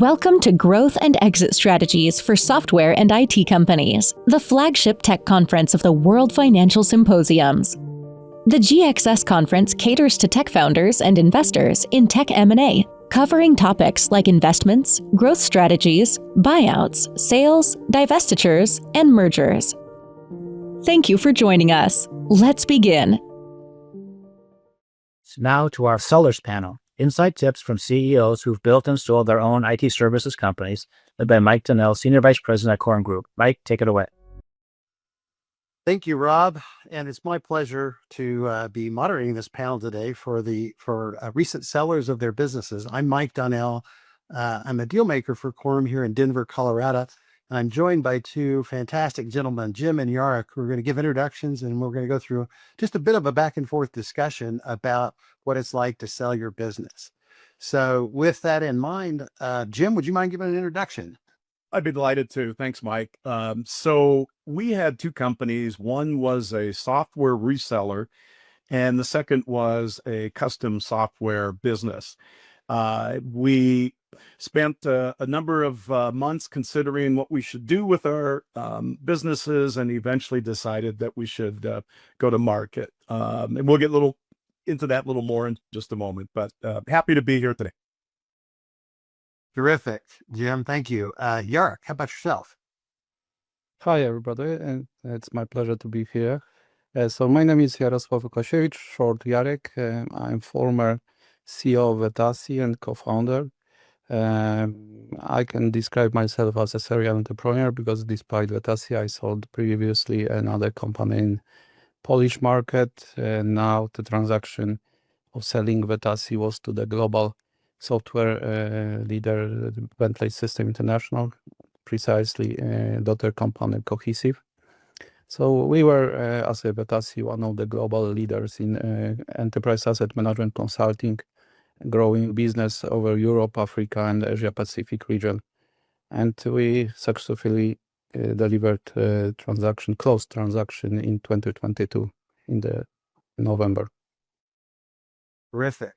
Welcome to Growth and Exit Strategies for Software and IT Companies, the flagship tech conference of the World Financial Symposiums. The GXS conference caters to tech founders and investors in tech M&A, covering topics like investments, growth strategies, buyouts, sales, divestitures, and mergers. Thank you for joining us. Let's begin. Now to our sellers panel. Inside tips from CEOs who've built and sold their own IT services companies, led by Mike Donnell, Senior Vice President at Corum Group. Mike, take it away. Thank you, Rob. And it's my pleasure to be moderating this panel today for recent sellers of their businesses. I'm Mike Donnell. I'm a deal maker for Corum here in Denver, Colorado. And I'm joined by two fantastic gentlemen, Jim and Jarek, who are going to give introductions, and we're going to go through just a bit of a back and forth discussion about what it's like to sell your business. So with that in mind, Jim, would you mind giving an introduction? I'd be delighted to. Thanks, Mike. So we had two companies. One was a software reseller, and the second was a custom software business. We spent a number of months considering what we should do with our businesses, and eventually decided that we should go to market. And we'll get into that a little more in just a moment, but happy to be here today. Terrific, Jim. Thank you. Jarek, how about yourself? Hi, everybody, and it's my pleasure to be here. So my name is Jarosław Łukasiewicz, short Jarek. I'm former CEO of Vetasi and co-founder. I can describe myself as a serial entrepreneur because despite Vetasi, I sold previously another company in Polish market. Now the transaction of selling Vetasi was to the global software leader, Bentley System International, precisely daughter company Cohesive. So we were, as a Vetasi, one of the global leaders in enterprise asset management consulting, growing business over Europe, Africa, and Asia Pacific region. And we successfully delivered closed transaction in 2022 in the November. Terrific.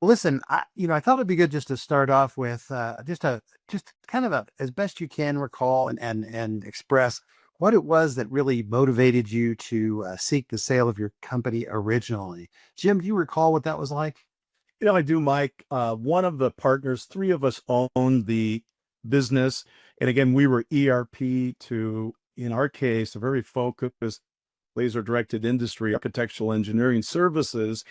Listen, I thought it'd be good just to start off with just kind of as best you can recall and express what it was that really motivated you to seek the sale of your company originally. Jim, do you recall what that was like? I do, Mike. One of the partners, three of us owned the business. And again, we were ERP to, in our case, a very focused laser-directed industry, architectural engineering services.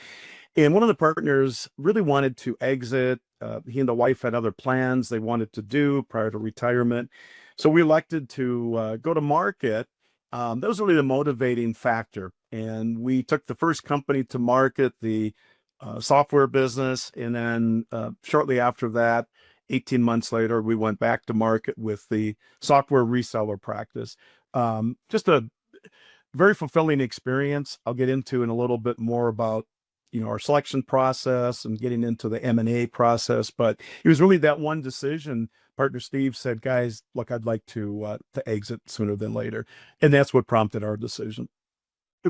And one of the partners really wanted to exit. He and the wife had other plans they wanted to do prior to retirement. So we elected to go to market. That was really the motivating factor. And we took the first company to market, the software business. And then shortly after that, 18 months later, we went back to market with the software reseller practice. Just a very fulfilling experience. I'll get into in a little bit more about our selection process and getting into the M&A process. But it was really that one decision. Partner Steve said, guys, look, I'd like to exit sooner than later. And that's what prompted our decision.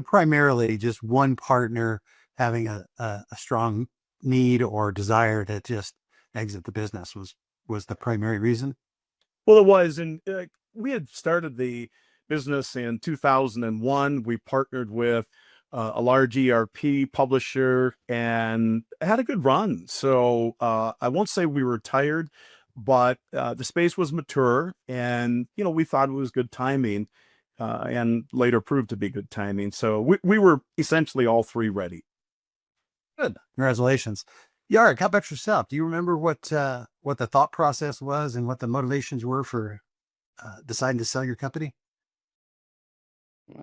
Primarily just one partner having a strong need or desire to just exit the business was the primary reason? Well, it was. And we had started the business in 2001. We partnered with a large ERP publisher and had a good run. So I won't say we were tired, but the space was mature, and we thought it was good timing, and later proved to be good timing. So we were essentially all three ready. Good. Congratulations. Jarek, how about yourself? Do you remember what the thought process was and what the motivations were for deciding to sell your company?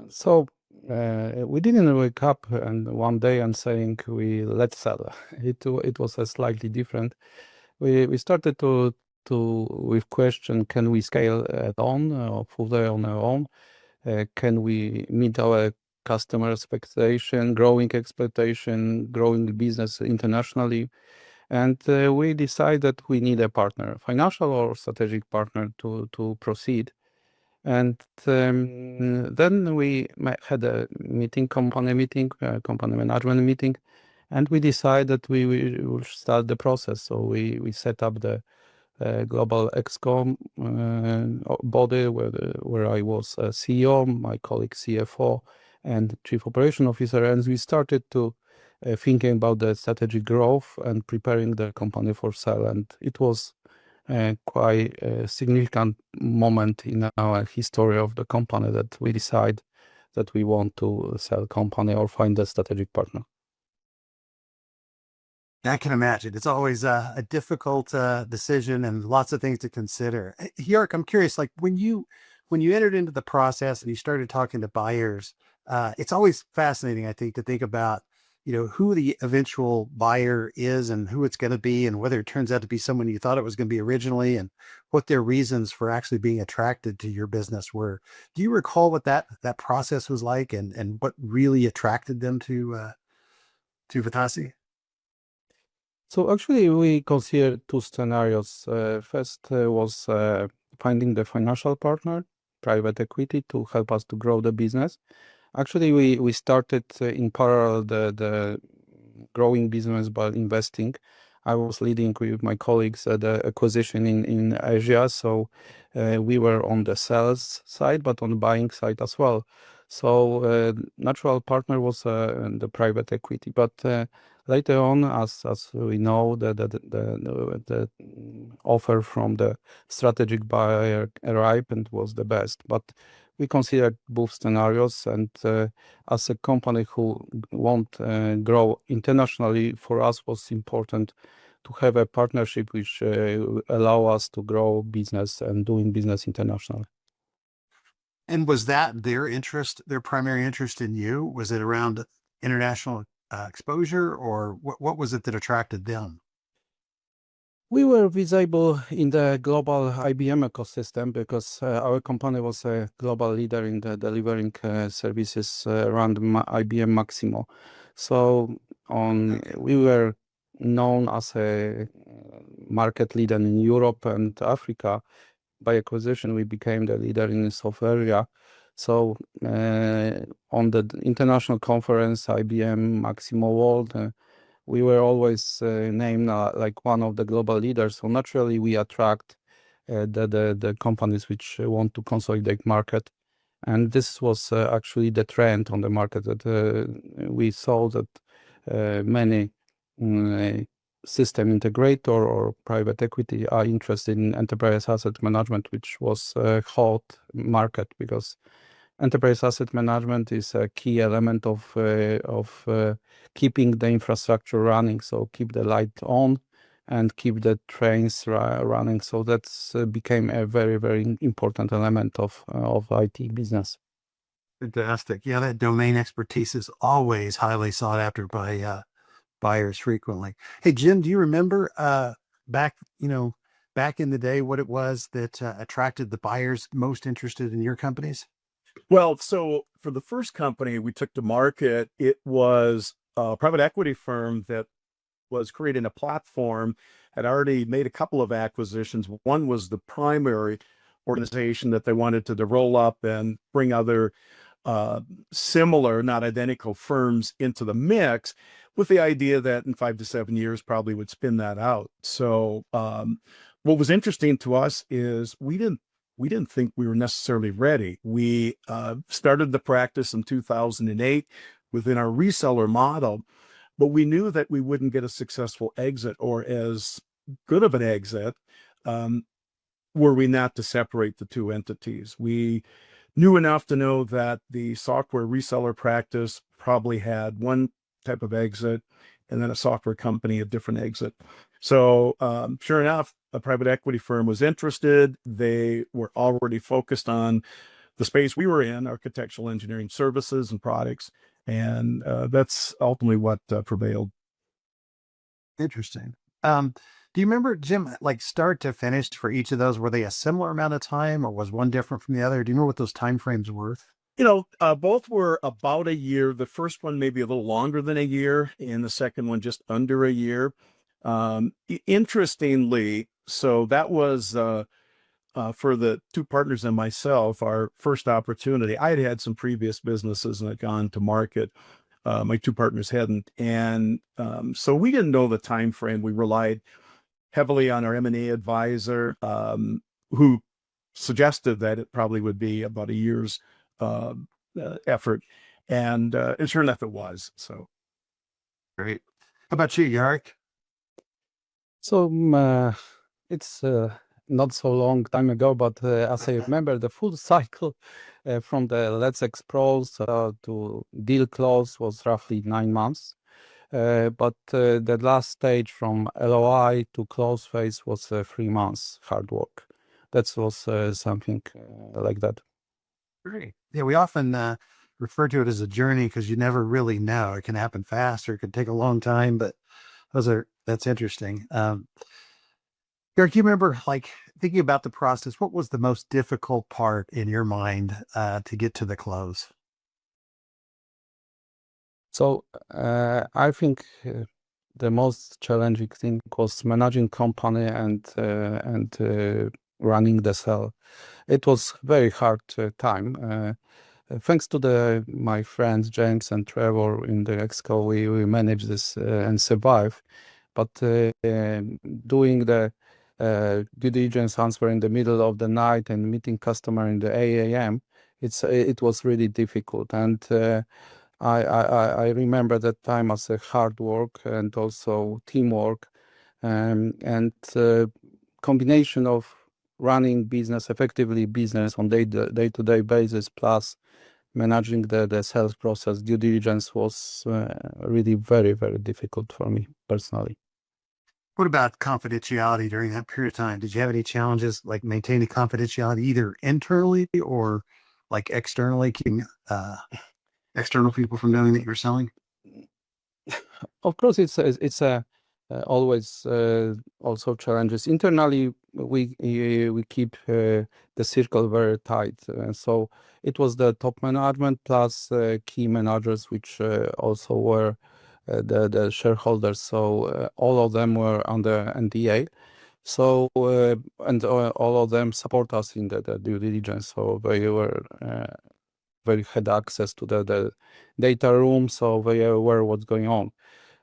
So we didn't wake up one day and saying let's sell. It was a slightly different. We started to with question: can we scale it on or fully on our own? Can we meet our customer expectation, growing expectation, growing business internationally? And we decided we need a partner, financial or strategic partner, to proceed. And then we had a company management meeting, and we decided we will start the process. So we set up the global excom body where I was CEO, my colleague CFO, and Chief Operation Officer, and we started to thinking about the strategic growth and preparing the company for sale. And it was quite a significant moment in our history of the company that we decide that we want to sell company or find a strategic partner. I can imagine. It's always a difficult decision and lots of things to consider. Jarek, I'm curious, like when you entered into the process and you started talking to buyers, it's always fascinating, I think, to think about, who the eventual buyer is and who it's going to be, and whether it turns out to be someone you thought it was going to be originally, and what their reasons for actually being attracted to your business were. Do you recall what that process was like, and what really attracted them to Vetasi? So actually, we considered two scenarios. First was finding the financial partner, private equity, to help us to grow the business. Actually, we started in parallel the growing business by investing. I was leading with my colleagues the acquisition in Asia, so we were on the sales side, but on the buying side as well. So natural partner was the private equity, but later on, as we know, the offer from the strategic buyer arrived and was the best. But we considered both scenarios, and as a company who want grow internationally, for us was important to have a partnership which allow us to grow business and doing business internationally. And was that their interest, their primary interest in you? Was it around international exposure, or what was it that attracted them? We were visible in the global IBM ecosystem because our company was a global leader in the delivering services around IBM Maximo. So we were known as a market leader in Europe and Africa. By acquisition, we became the leader in the software area. So on the international conference, IBM Maximo World, we were always named like one of the global leaders. So naturally, we attract the companies which want to consolidate market. And this was actually the trend on the market, that we saw that many system integrator or private equity are interested in enterprise asset management, which was a hot market because enterprise asset management is a key element of keeping the infrastructure running. So keep the light on and keep the trains running. So that's became a very, very important element of IT business. Fantastic. Yeah, that domain expertise is always highly sought after by buyers frequently. Hey, Jim, do you remember back in the day what it was that attracted the buyers most interested in your companies? Well, so for the first company we took to market, it was a private equity firm that was creating a platform, had already made a couple of acquisitions. One was the primary organization that they wanted to roll up and bring other similar, not identical firms into the mix, with the idea that in 5 to 7 years probably would spin that out. So what was interesting to us is we didn't think we were necessarily ready. We started the practice in 2008 within our reseller model, but we knew that we wouldn't get a successful exit or as good of an exit were we not to separate the two entities. We knew enough to know that the software reseller practice probably had one type of exit, and then a software company a different exit. So sure enough, a private equity firm was interested. They were already focused on the space we were in, architectural engineering services and products, and that's ultimately what prevailed. Interesting. Do you remember, Jim, like start to finish for each of those? Were they a similar amount of time, or was one different from the other? Do you remember what those timeframes were? Both were about a year. The first one maybe a little longer than a year, and the second one just under a year. Interestingly, so that was for the two partners and myself, our first opportunity. I had some previous businesses and had gone to market. My two partners hadn't, and so we didn't know the time frame. We relied heavily on our M&A advisor, who suggested that it probably would be about a year's effort. And sure enough, it was. So Great. How about you, Jarek? So it's not so long time ago, but as I remember, the full cycle from the Let's Expose to deal close was roughly 9 months. But the last stage from LOI to close phase was 3 months hard work. That was something like that. Great. Yeah, we often refer to it as a journey because you never really know. It can happen fast or it could take a long time, but that's interesting. Derek, you remember like thinking about the process, what was the most difficult part in your mind to get to the close? So I think the most challenging thing was managing company and running the cell. It was very hard time. Thanks to my friends James and Trevor in the Exco, we managed this and survive. But doing the due diligence answer in the middle of the night and meeting customer in the 8 a.m., it was really difficult. And I remember that time as a hard work and also teamwork, and combination of running business effectively, business on day-to-day basis, plus managing the sales process, due diligence was really very, very difficult for me personally. What about confidentiality during that period of time? Did you have any challenges like maintaining confidentiality either internally or like externally, keeping external people from knowing that you're selling? Of course, it's always also challenges. Internally, we keep the circle very tight. So it was the top management plus key managers, which also were the shareholders. So all of them were under NDA. So and all of them support us in the due diligence. So they had access to the data room, so they are aware what's going on.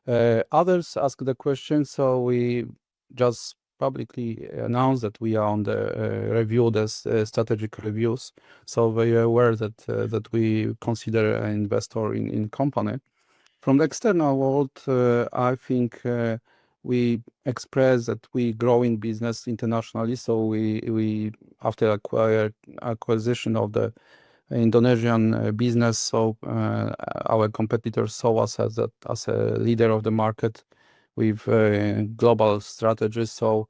Others ask the question, so we just publicly announced that we are on the review, the strategic reviews. So they are aware that we consider an investor in company. From the external world, I think we express that we grow in business internationally. So we after acquisition of the Indonesian business, so our competitors saw us as a leader of the market with global strategies. So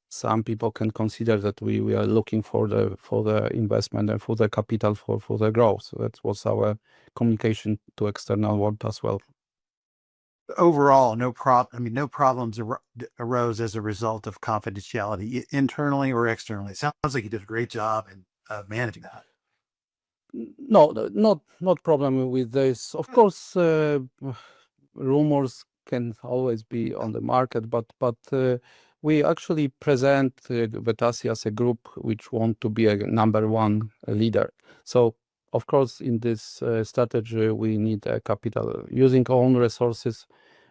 some people can consider that we are looking for the investment and for the capital for the growth. So that was our communication to external world as well. Overall, no problems arose as a result of confidentiality internally or externally. It sounds like you did a great job in managing that. No, not problem with this. Of course, rumors can always be on the market, but we actually present Vetasi as a group which want to be a number one leader. So of course, in this strategy, we need capital. Using our own resources,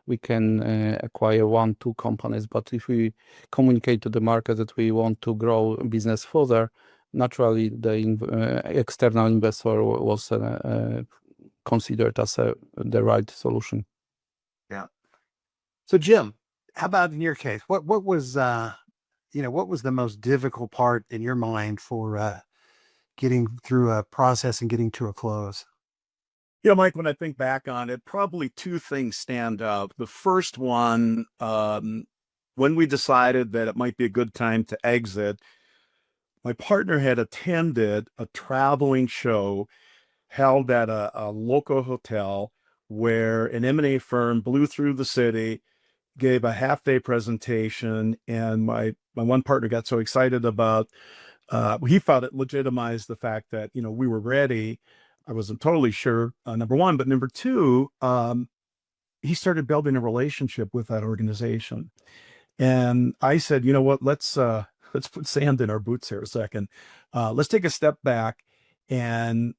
we can acquire 1-2 companies. But if we communicate to the market that we want to grow business further, naturally, the external investor was considered as the right solution. Yeah. So, Jim, how about in your case? What was what was the most difficult part in your mind for getting through a process and getting to a close? Mike, when I think back on it, probably 2 things stand out. The first one, when we decided that it might be a good time to exit, my partner had attended a traveling show held at a local hotel where an M&A firm blew through the city, gave a half-day presentation, and my one partner got so excited about, he felt it legitimized the fact that, we were ready. I wasn't totally sure, number one, but number two, he started building a relationship with that organization. And I said, you know what, let's put sand in our boots here a second. Let's take a step back and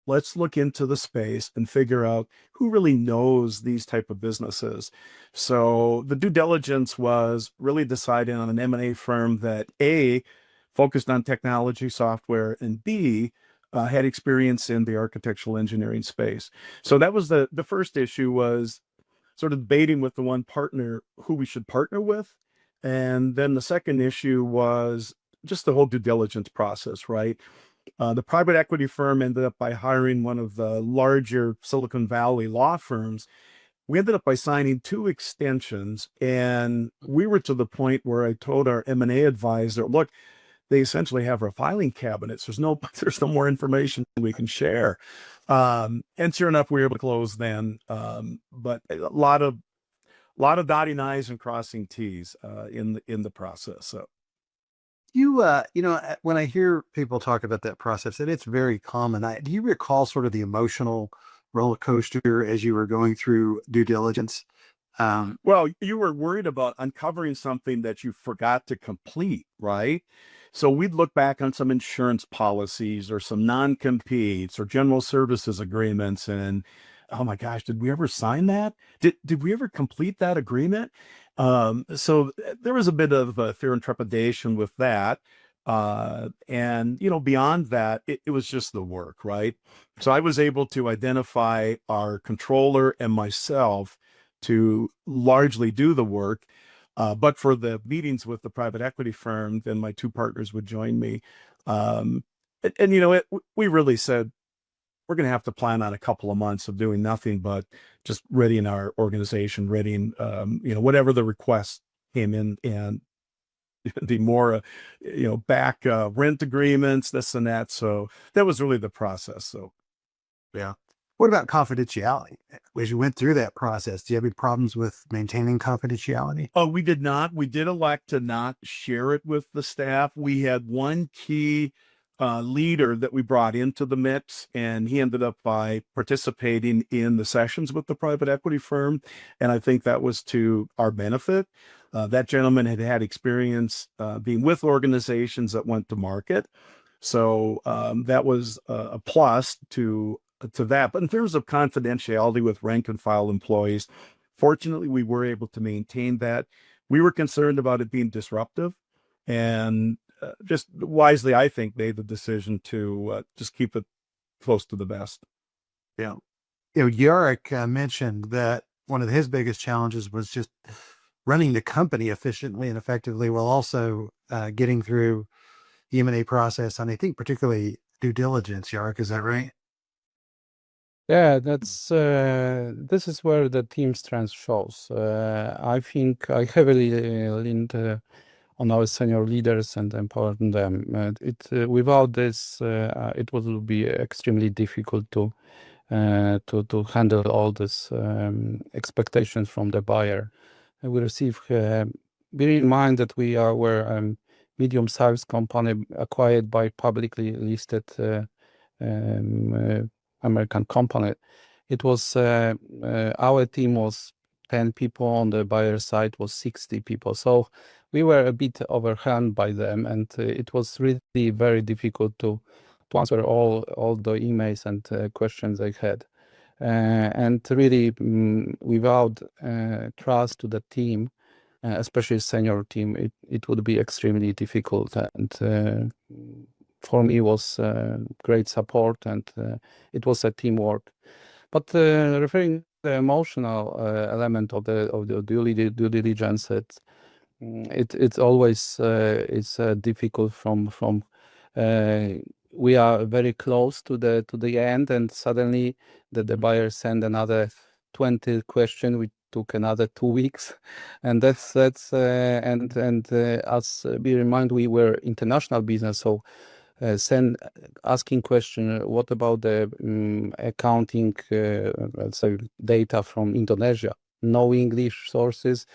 let's look into the space and figure out who really knows these type of businesses. So the due diligence was really deciding on an M&A firm that A, focused on technology, software, and B, had experience in the architectural engineering space. So that was the first issue, was sort of debating with the one partner who we should partner with. And then the second issue was just the whole due diligence process, right? The private equity firm ended up by hiring one of the larger Silicon Valley law firms. We ended up by signing 2 extensions, and we were to the point where I told our M&A advisor, look, they essentially have our filing cabinets. There's no more information we can share. And sure enough, we were able to close then. But a lot of dotting I's and crossing T's in the process. So When I hear people talk about that process, and it's very common, do you recall sort of the emotional roller coaster as you were going through due diligence? Well, you were worried about uncovering something that you forgot to complete, right? So we'd look back on some insurance policies or some non-competes or general services agreements, and oh my gosh, did we ever sign that? Did we ever complete that agreement? So there was a bit of fear and trepidation with that. And beyond that, it was just the work, right? So I was able to identify our controller and myself to largely do the work. But for the meetings with the private equity firm, then my 2 partners would join me. We really said, we're going to have to plan on a couple of months of doing nothing but just readying our organization, readying, whatever the requests came in, and the more, back rent agreements, this and that. So that was really the process. So, Yeah. What about confidentiality? As you went through that process, do you have any problems with maintaining confidentiality? oh, we did not. We did elect to not share it with the staff. We had one key leader that we brought into the mix, and he ended up by participating in the sessions with the private equity firm. And I think that was to our benefit. That gentleman had had experience being with organizations that went to market. So that was a plus to that. But in terms of confidentiality with rank and file employees, fortunately, we were able to maintain that. We were concerned about it being disruptive, and just wisely, I think, made the decision to just keep it close to the vest. Yeah. Jarek mentioned that one of his biggest challenges was just running the company efficiently and effectively while also getting through the M&A process, and I think particularly due diligence. Jarek, is that right? Yeah, this is where the team strength shows. I think I heavily leaned on our senior leaders and empowering them. Without this, it would be extremely difficult to handle all this expectations from the buyer. We receive. Bear in mind that we're a medium-sized company acquired by publicly listed American company. It was our team was 10 people, on the buyer side was 60 people. So we were a bit overwhelmed by them, and it was really very difficult to answer all the emails and questions they had. And really, without trust to the team, especially senior team, it would be extremely difficult. And for me, it was great support, and it was a teamwork. But referring to the emotional element of the due diligence, it's always difficult from we are very close to the end, and suddenly the buyer send another 20 question, which took another 2 weeks, and that's as be reminded, we were international business, so asking question, what about the accounting, let's say, data from Indonesia? No English sources,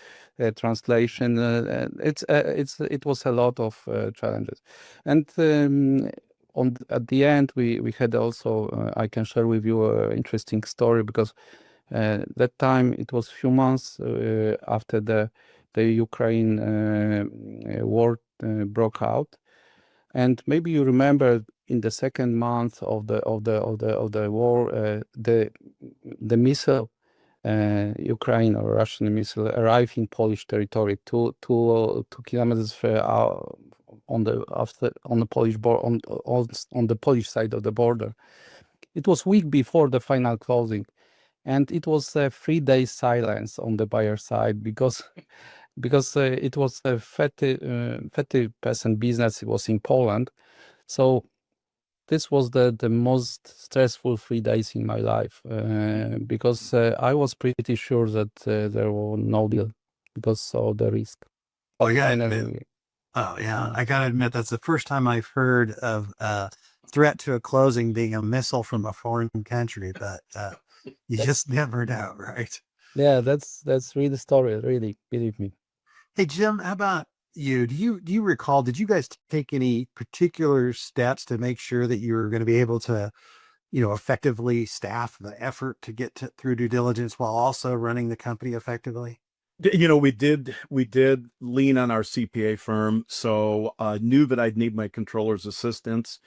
translation. It was a lot of challenges, and at the end we had also. I can share with you an interesting story, because that time it was few months after the Ukraine war broke out. And maybe you remember in the second month of the war, the missile, Ukraine or Russian missile, arrived in Polish territory, 2 kilometers on the Polish on the Polish side of the border. It was week before the final closing, and it was a 3-day silence on the buyer side because it was a 30% business. It was in Poland, so this was the most stressful 3 days in my life because I was pretty sure that there was no deal because of the risk. Oh yeah, Finally, I gotta admit that's the first time I've heard of a threat to a closing being a missile from a foreign country, but you just never know, right? yeah, that's really the story. Really, believe me. Hey Jim, how about you? Do you recall? Did you guys take any particular steps to make sure that you were going to be able to, effectively staff the effort to get through due diligence while also running the company effectively? We did lean on our CPA firm, so knew that I'd need my controller's assistance.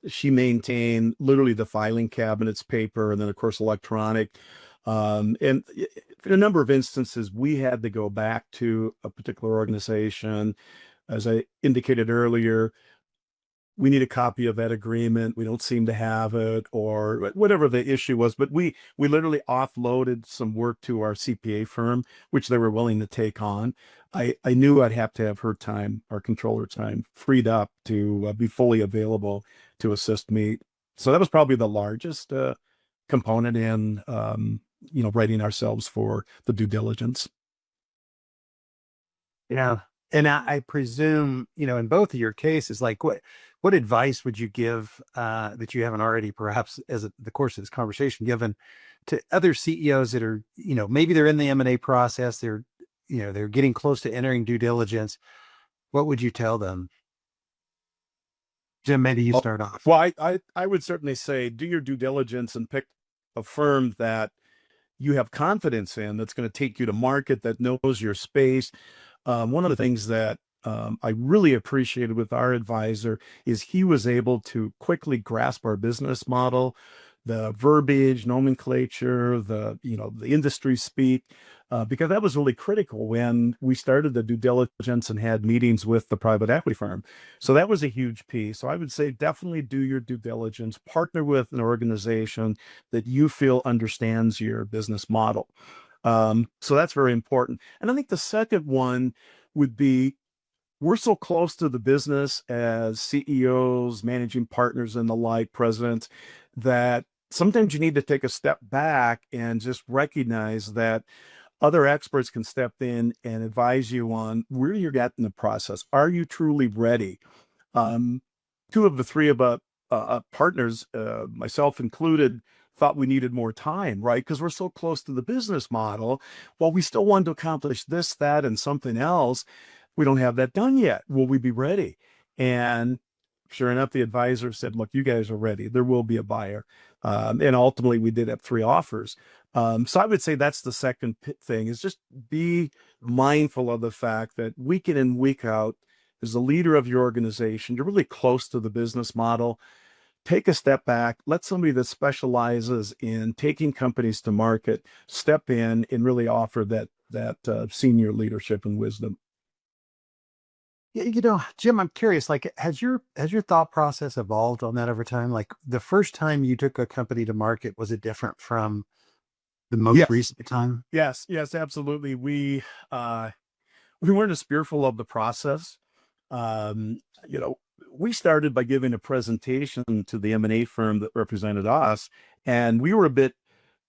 She maintained literally the filing cabinets, paper, and then of course electronic. And in a number of instances, we had to go back to a particular organization. As I indicated earlier, we need a copy of that agreement. We don't seem to have it, or whatever the issue was. But we literally offloaded some work to our CPA firm, which they were willing to take on. I knew I'd have to have her time, our controller time, freed up to be fully available to assist me. So that was probably the largest component in readying ourselves for the due diligence. Yeah. And I presume, in both of your cases, like what advice would you give that you haven't already, perhaps as the course of this conversation, given to other CEOs that are, maybe they're in the M&A process, they're getting close to entering due diligence. What would you tell them? Jim, maybe you start off. Well, I would certainly say do your due diligence and pick a firm that you have confidence in, that's going to take you to market, that knows your space. One of the things that I really appreciated with our advisor is he was able to quickly grasp our business model, the verbiage, nomenclature, the industry speak, because that was really critical when we started the due diligence and had meetings with the private equity firm. So that was a huge piece. So I would say definitely do your due diligence, partner with an organization that you feel understands your business model. So that's very important. And I think the second one would be, we're so close to the business as CEOs, managing partners, and the like, presidents, that sometimes you need to take a step back and just recognize that other experts can step in and advise you on where you're at in the process. Are you truly ready? Two of the three of partners, myself included, thought we needed more time, right? Because we're so close to the business model. While we still wanted to accomplish this, that, and something else, we don't have that done yet. Will we be ready? And sure enough, the advisor said, look, you guys are ready. There will be a buyer. And ultimately, we did have 3 offers. So I would say that's the second thing, is just be mindful of the fact that week in and week out, as the leader of your organization, you're really close to the business model. Take a step back, let somebody that specializes in taking companies to market step in and really offer that senior leadership and wisdom. Yeah, Jim, I'm curious, like, has your thought process evolved on that over time? Like, the first time you took a company to market, was it different from the most recent time? Yes, absolutely. We weren't as fearful of the process. We started by giving a presentation to the M&A firm that represented us, and we were a bit,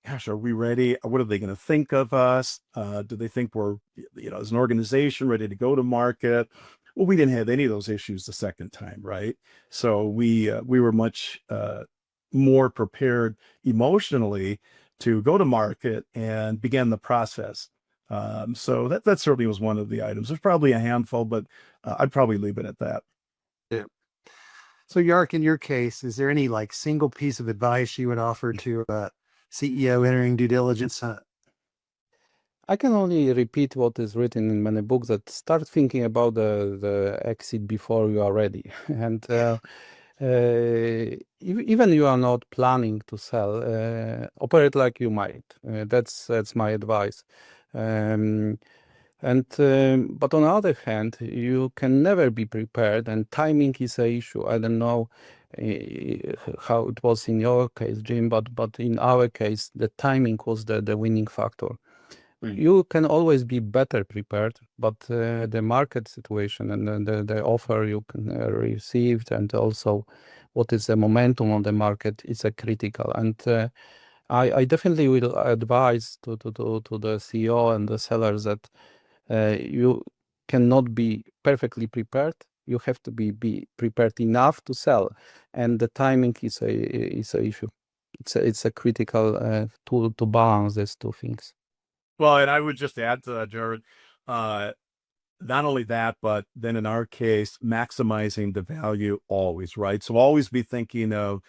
gosh, are we ready? What are they going to think of us? Do they think we're, as an organization, ready to go to market? Well, we didn't have any of those issues the second time, right? So we were much more prepared emotionally to go to market and began the process. So that certainly was one of the items. There's probably a handful, but I'd probably leave it at that. Yeah. So Jarek, in your case, is there any like single piece of advice you would offer to a CEO entering due diligence? I can only repeat what is written in many books, that start thinking about the exit before you are ready. And Even you are not planning to sell, operate like you might. That's my advice. Um, but on the other hand, you can never be prepared, and timing is a issue. I don't know how it was in your case, Jim, but in our case, the timing was the winning factor. You can always be better prepared, but the market situation and the offer you can received, and also what is the momentum on the market is a critical. And I definitely will advise to the CEO and the sellers that you cannot be perfectly prepared. You have to be prepared enough to sell, and the timing is a issue. It's a critical tool to balance these two things. Well, and I would just add to that, Jared, not only that, but then in our case, maximizing the value always, right? So always be thinking of,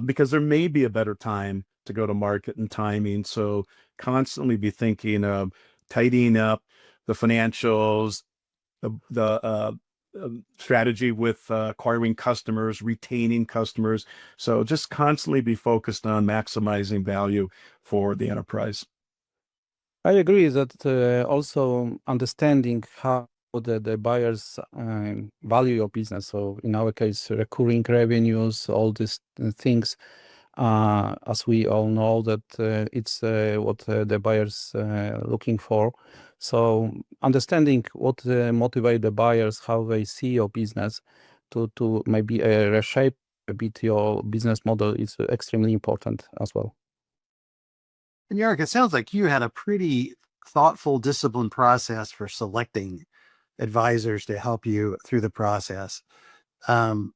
because there may be a better time to go to market and timing. So constantly be thinking of tidying up the financials, the strategy with acquiring customers, retaining customers. So just constantly be focused on maximizing value for the enterprise. I agree that also understanding how the buyers value your business. So in our case, recurring revenues, all these things, as we all know that it's what the buyers looking for. So understanding what motivate the buyers, how they see your business, to maybe reshape a bit your business model is extremely important as well. And Jarek, it sounds like you had a pretty thoughtful, disciplined process for selecting advisors to help you through the process. Can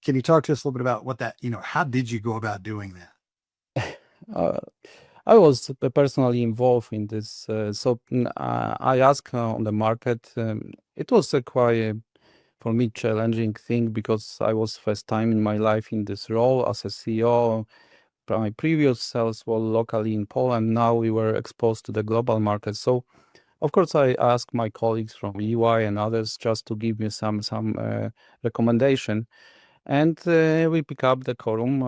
you talk to us a little bit about what that, how did you go about doing that? I was personally involved in this. I asked on the market. It was quite, for me, challenging thing because I was first time in my life in this role as a CEO. My previous sales were locally in Poland. Now we were exposed to the global market. So, of course, I asked my colleagues from EY and others just to give me some recommendation. And we pick up the Corum.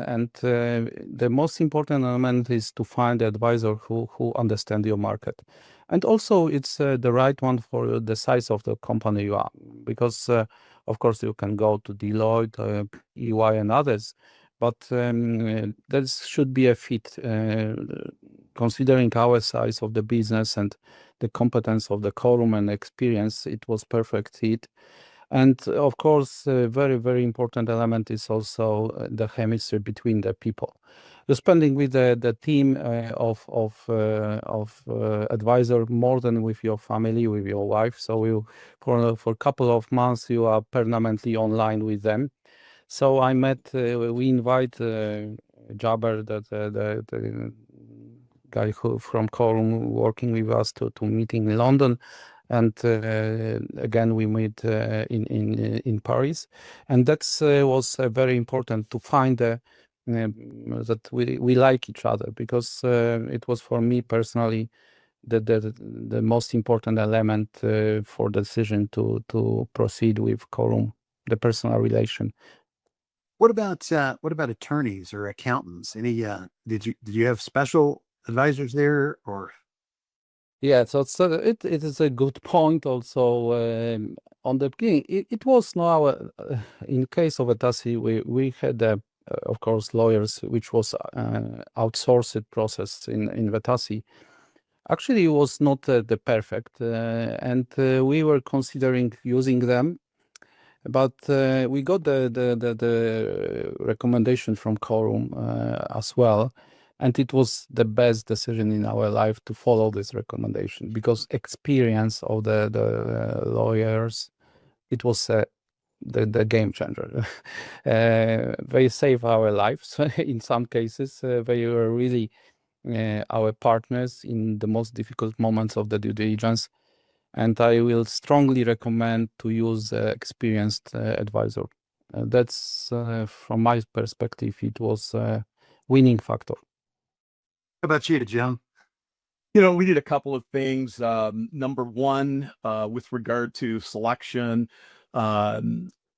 And the most important element is to find the advisor who understands your market. And also, it's the right one for the size of the company you are. Because, of course, you can go to Deloitte, EY, and others. But there should be a fit, considering our size of the business and the competence of the Corum and experience. It was perfect fit. And of course, a very, very important element is also the chemistry between the people. You're spending with the team of advisor more than with your family, with your wife. So for a couple of months, you are permanently online with them. So I met, we invite Jabber, the guy from Corum working with us to meeting in London. And again, we meet in Paris. And that was very important to find that we like each other, because it was for me personally the most important element for the decision to proceed with Corum, the personal relation. What about attorneys or accountants? Any did you have special advisors there, or? Yeah, so it is a good point also. On the beginning, it was now in case of Vetasi, we had of course lawyers, which was outsourced process in Vetasi. Actually, it was not the perfect, and we were considering using them. But we got the recommendation from Corum as well, and it was the best decision in our life to follow this recommendation, because experience of the lawyers, it was the game changer. They saved our lives in some cases. They were really our partners in the most difficult moments of the due diligence. And I will strongly recommend to use experienced advisor. That's from my perspective, it was a winning factor. How about you, Jim? We did a couple of things. Number one, with regard to selection,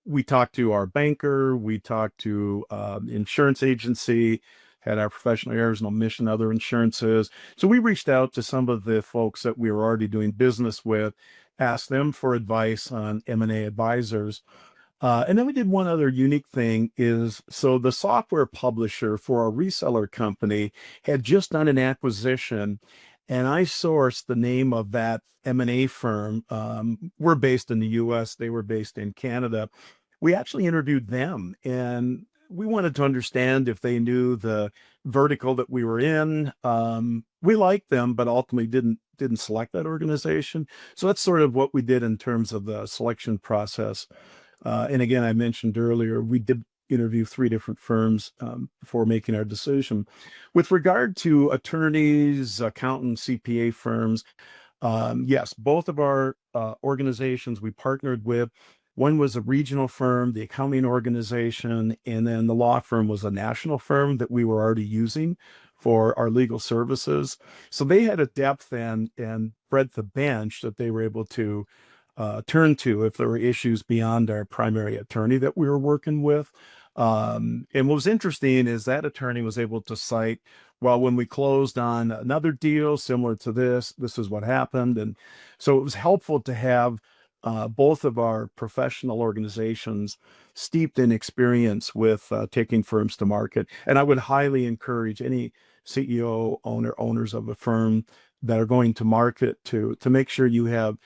we talked to our banker, we talked to insurance agency, had our professional errors and omission, other insurances. So we reached out to some of the folks that we were already doing business with, asked them for advice on M&A advisors. And then we did one other unique thing is, so the software publisher for our reseller company had just done an acquisition, and I sourced the name of that M&A firm. We're based in the US, they were based in Canada. We actually interviewed them, and we wanted to understand if they knew the vertical that we were in. We liked them, but ultimately didn't select that organization. So that's sort of what we did in terms of the selection process. And again, I mentioned earlier, we did interview 3 different firms before making our decision. With regard to attorneys, accountants, CPA firms, yes, both of our organizations we partnered with. One was a regional firm, the accounting organization, and then the law firm was a national firm that we were already using for our legal services. So they had a depth and breadth of bench that they were able to turn to if there were issues beyond our primary attorney that we were working with. And what was interesting is that attorney was able to cite, well, when we closed on another deal similar to this is what happened. And so it was helpful to have both of our professional organizations steeped in experience with taking firms to market. And I would highly encourage any CEO, owners of a firm that are going to market to make sure you have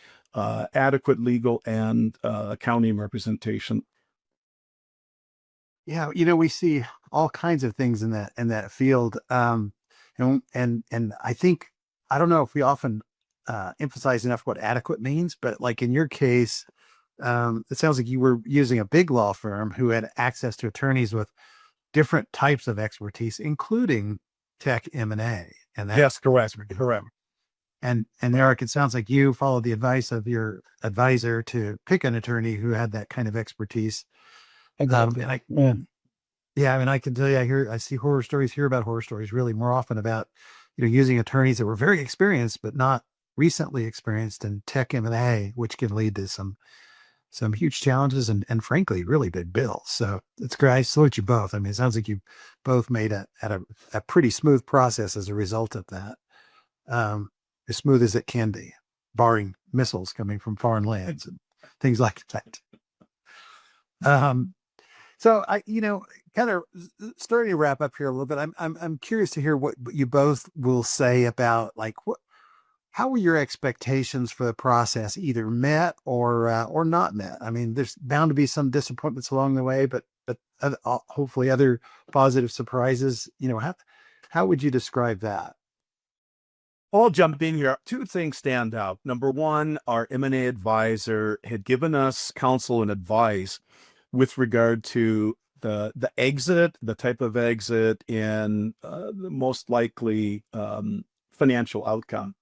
adequate legal and accounting representation. Yeah, we see all kinds of things in that field, and I think I don't know if we often emphasize enough what adequate means, but like in your case, it sounds like you were using a big law firm who had access to attorneys with different types of expertise, including tech M&A. And that's Yes, correct. And Eric, it sounds like you followed the advice of your advisor to pick an attorney who had that kind of expertise. Exactly. And I mean, I can tell you, I see hear about horror stories really more often about, using attorneys that were very experienced, but not recently experienced in tech M&A, which can lead to some huge challenges and frankly, really big bills. So it's great. I salute you both. I mean, it sounds like you both made a pretty smooth process as a result of that. As smooth as it can be, barring missiles coming from foreign lands and things like that. So I, kind of starting to wrap up here a little bit. I'm curious to hear what you both will say about how were your expectations for the process either met or not met? I mean, there's bound to be some disappointments along the way, but hopefully other positive surprises. How would you describe that? I'll jump in here. 2 things stand out. Number one, our M&A advisor had given us counsel and advice with regard to the exit, the type of exit, and the most likely financial outcome.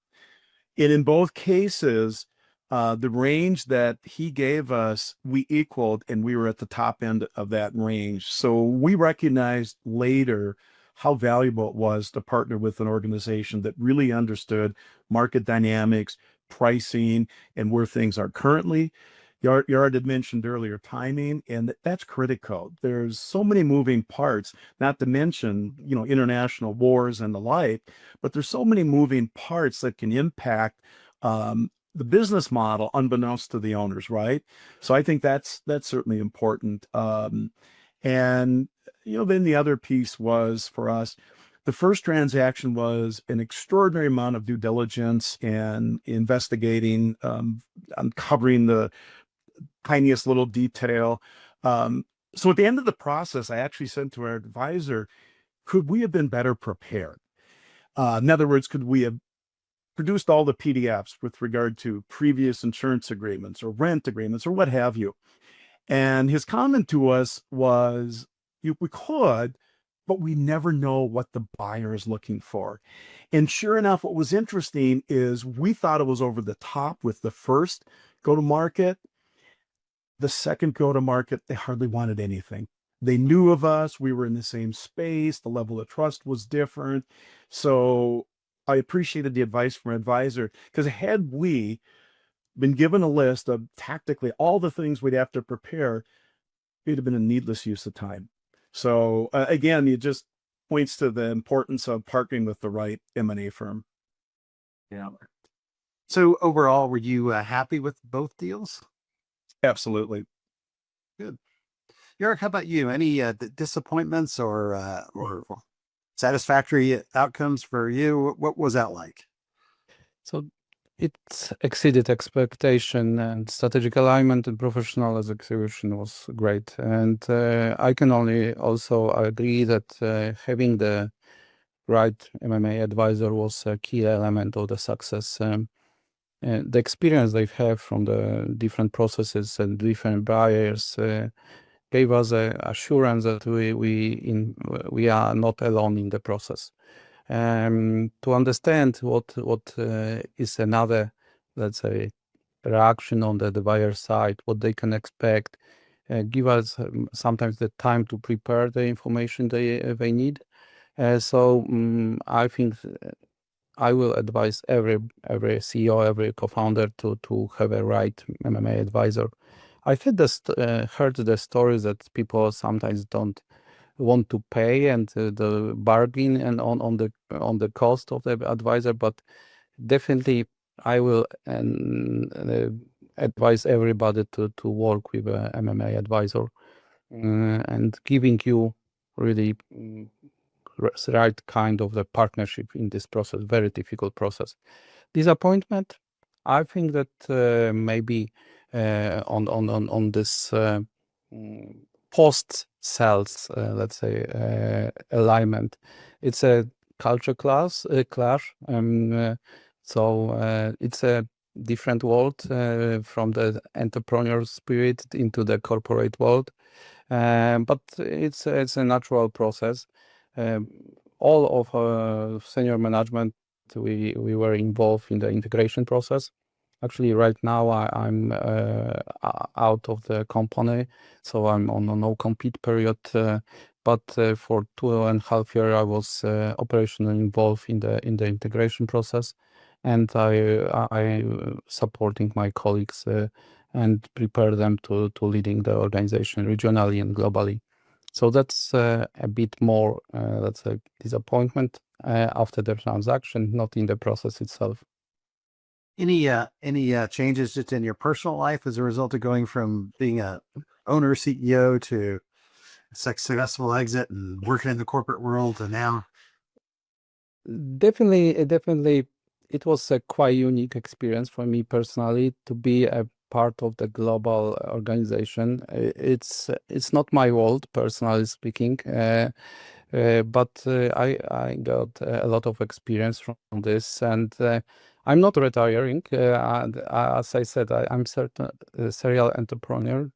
And in both cases, the range that he gave us, we equaled, and we were at the top end of that range. So we recognized later how valuable it was to partner with an organization that really understood market dynamics, pricing, and where things are currently. Yard had mentioned earlier timing, and that's critical. There's so many moving parts, not to mention, international wars and the like, but there's so many moving parts that can impact the business model unbeknownst to the owners, right? So I think that's certainly important. And then the other piece was for us, the first transaction was an extraordinary amount of due diligence and investigating, uncovering the tiniest little detail. So at the end of the process, I actually said to our advisor, could we have been better prepared? In other words, could we have produced all the PDFs with regard to previous insurance agreements or rent agreements or what have you? And his comment to us was, we could, but we never know what the buyer is looking for. And sure enough, what was interesting is we thought it was over the top with the first go-to-market. The second go-to-market, they hardly wanted anything. They knew of us. We were in the same space. The level of trust was different. So I appreciated the advice from our advisor, because had we been given a list of tactically all the things we'd have to prepare, it'd have been a needless use of time. So again, it just points to the importance of partnering with the right M&A firm. Yeah. So overall, were you happy with both deals? Absolutely. Good. Jarek, how about you? Any disappointments or satisfactory outcomes for you? What was that like? So it exceeded expectation, and strategic alignment and professional execution was great. And I can only also agree that having the right MMA advisor was a key element of the success. The experience they have from the different processes and different buyers gave us a assurance that we are not alone in the process. To understand what is another, let's say, reaction on the buyer side, what they can expect, give us sometimes the time to prepare the information they need. I think I will advise every CEO, every co-founder to have a right MMA advisor. I heard the stories that people sometimes don't want to pay and the bargain and on the cost of the advisor, but definitely I will advise everybody to work with a MMA advisor and giving you really right kind of the partnership in this process, very difficult process. Disappointment, I think that maybe on this post sales, let's say, alignment, it's a culture clash. It's a different world from the entrepreneur spirit into the corporate world, but it's a natural process. All of senior management, we were involved in the integration process. Actually, right now I'm out of the company, so I'm on a no-compete period. But for 2.5 years, I was operationally involved in the integration process, and I supporting my colleagues and prepare them to leading the organization regionally and globally. So that's a bit more, let's say, disappointment after the transaction, not in the process itself. Any changes just in your personal life as a result of going from being a owner CEO to a successful exit and working in the corporate world to now? Definitely, it was a quite unique experience for me personally to be a part of the global organization. It's not my world, personally speaking, but I got a lot of experience from this, and I'm not retiring. As I said, I'm certain serial entrepreneur.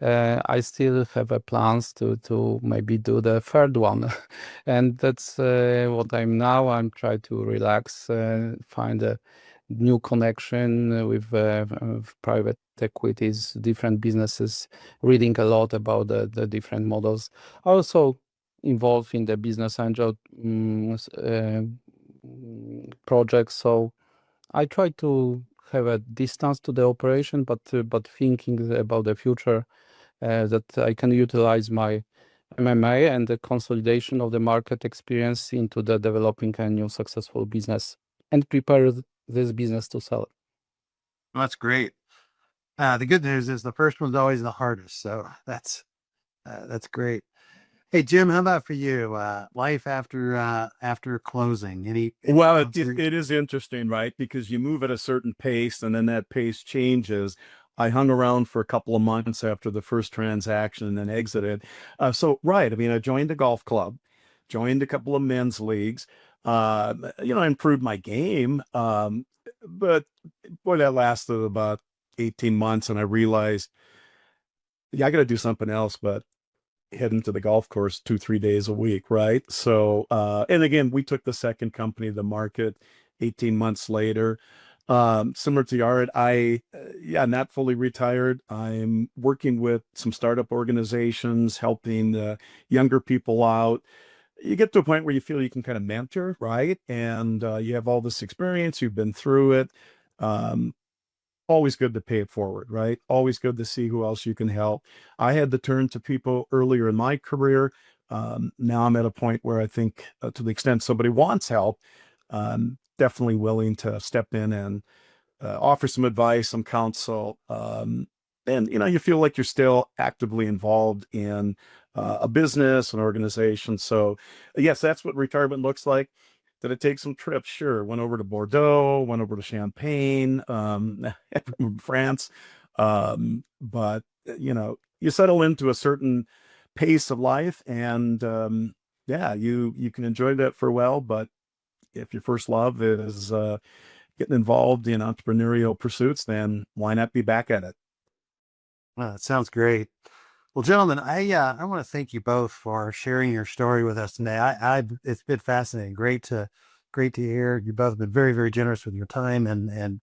I still have plans to maybe do the third one, and that's what I'm now. I'm trying to relax, find a new connection with private equities, different businesses, reading a lot about the different models. Also involved in the business angel projects. So I try to have a distance to the operation, but thinking about the future, that I can utilize my MMA and the consolidation of the market experience into the developing a new successful business and prepare this business to sell. That's great. The good news is the first one's always the hardest. So that's great. Hey, Jim, how about for you? Life after closing? Well, it is interesting, right? Because you move at a certain pace and then that pace changes. I hung around for a couple of months after the first transaction and then exited. Right. I mean, I joined a golf club, joined a couple of men's leagues, I improved my game. But boy, that lasted about 18 months and I realized, yeah, I got to do something else, but heading to the golf course 2-3 days a week. Right. So, and again, we took the second company to the market 18 months later. Similar to Yared, not fully retired. I'm working with some startup organizations, helping younger people out. You get to a point where you feel you can kind of mentor, right? And you have all this experience, you've been through it. always good to pay it forward, right? Always good to see who else you can help. I had to turn to people earlier in my career. Now I'm at a point where I think to the extent somebody wants help, definitely willing to step in and offer some advice, some counsel. And, you feel like you're still actively involved in a business, an organization. So yes, that's what retirement looks like. Did I take some trips? Sure. Went over to Bordeaux, went over to Champagne, France. But you settle into a certain pace of life, and yeah, you can enjoy that for a while. But if your first love is getting involved in entrepreneurial pursuits, then why not be back at it? That sounds great. Well, gentlemen, I want to thank you both for sharing your story with us today. It's been fascinating. Great to hear. You both have been very, very generous with your time and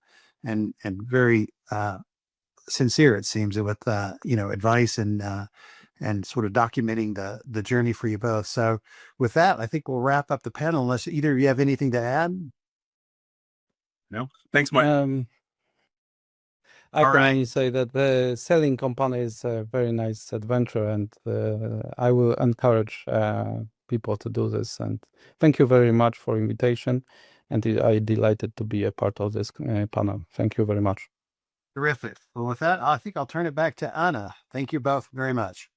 very sincere, it seems, with advice and sort of documenting the journey for you both. So with that, I think we'll wrap up the panel unless either of you have anything to add. No, thanks, Mike. I can only say that the selling company is a very nice adventure, and I will encourage people to do this. And thank you very much for invitation, and I'm delighted to be a part of this panel. Thank you very much. Terrific. Well, with that, I think I'll turn it back to Anna. Thank you both very much.